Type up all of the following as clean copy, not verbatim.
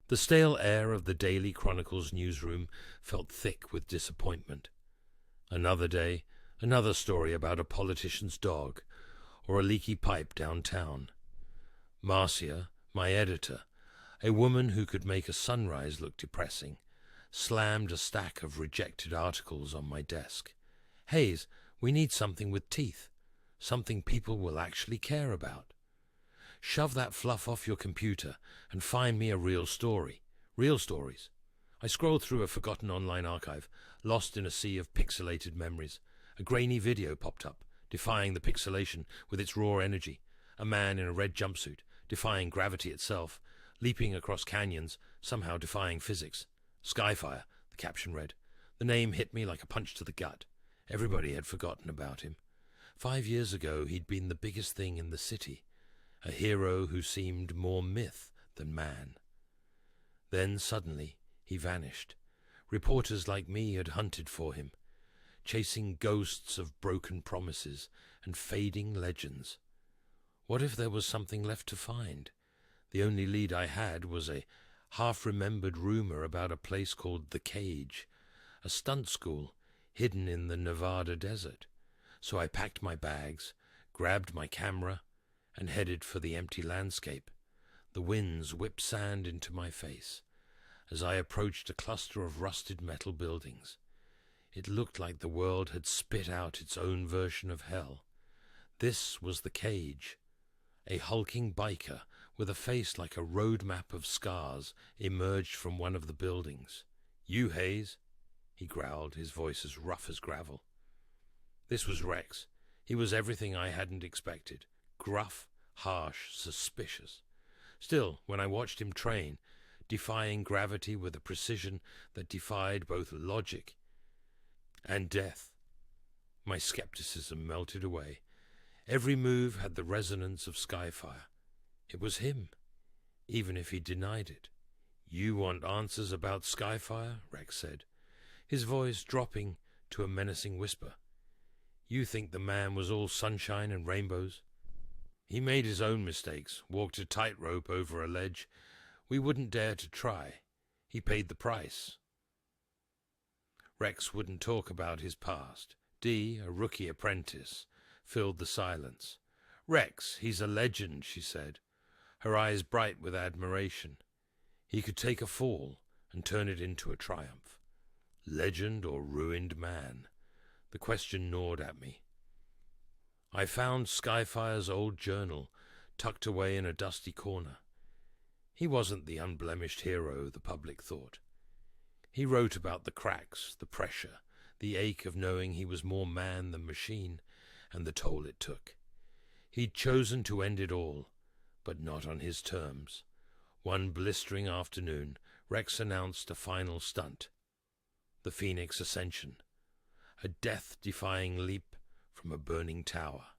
The stale air of the Daily Chronicle's newsroom felt thick with disappointment. Another day, another story about a politician's dog, or a leaky pipe downtown. Marcia, my editor, a woman who could make a sunrise look depressing, slammed a stack of rejected articles on my desk. "Hayes, we need something with teeth. Something people will actually care about. Shove that fluff off your computer and find me a real story. Real stories." I scrolled through a forgotten online archive, lost in a sea of pixelated memories. A grainy video popped up, defying the pixelation with its raw energy. A man in a red jumpsuit, defying gravity itself, leaping across canyons, somehow defying physics. Skyfire, the caption read. The name hit me like a punch to the gut. Everybody had forgotten about him. 5 years ago, he'd been the biggest thing in the city, a hero who seemed more myth than man. Then, suddenly, he vanished. Reporters like me had hunted for him, chasing ghosts of broken promises and fading legends. What if there was something left to find? The only lead I had was a half-remembered rumor about a place called The Cage, a stunt school hidden in the Nevada desert. So I packed my bags, grabbed my camera, and headed for the empty landscape. The winds whipped sand into my face as I approached a cluster of rusted metal buildings. It looked like the world had spit out its own version of hell. This was The Cage. A hulking biker with a face like a road map of scars emerged from one of the buildings. "You, Hayes?" he growled, his voice as rough as gravel. This was Rex. He was everything I hadn't expected. Gruff, harsh, suspicious. Still, when I watched him train, defying gravity with a precision that defied both logic and death, my skepticism melted away. Every move had the resonance of Skyfire. It was him, even if he denied it. "You want answers about Skyfire?" Rex said, his voice dropping to a menacing whisper. "You think the man was all sunshine and rainbows? He made his own mistakes, walked a tightrope over a ledge we wouldn't dare to try. He paid the price." Rex wouldn't talk about his past. Dee, a rookie apprentice, filled the silence. "Rex, he's a legend," she said, her eyes bright with admiration. "He could take a fall and turn it into a triumph." Legend or ruined man? The question gnawed at me. I found Skyfire's old journal tucked away in a dusty corner. He wasn't the unblemished hero the public thought. He wrote about the cracks, the pressure, the ache of knowing he was more man than machine, and the toll it took. He'd chosen to end it all, but not on his terms. One blistering afternoon, Rex announced a final stunt. The Phoenix Ascension. A death-defying leap from a burning tower.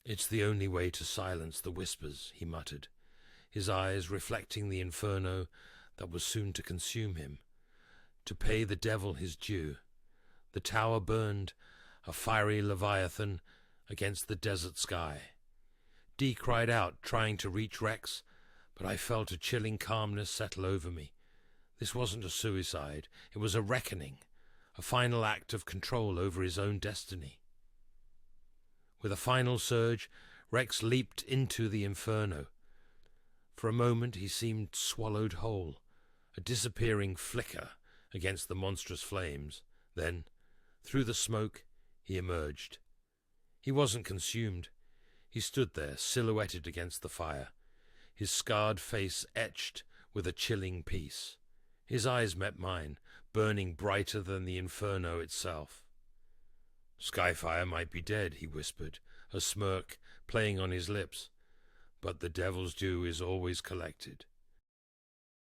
"It's the only way to silence the whispers," he muttered, his eyes reflecting the inferno that was soon to consume him. To pay the devil his due. The tower burned, a fiery leviathan against the desert sky. Dee cried out, trying to reach Rex, but I felt a chilling calmness settle over me. This wasn't a suicide, it was a reckoning, a final act of control over his own destiny. With a final surge, Rex leaped into the inferno. For a moment he seemed swallowed whole, a disappearing flicker against the monstrous flames. Then, through the smoke, he emerged. He wasn't consumed. He stood there, silhouetted against the fire, his scarred face etched with a chilling peace. His eyes met mine, burning brighter than the inferno itself. "Skyfire might be dead," he whispered, a smirk playing on his lips, "but the devil's due is always collected.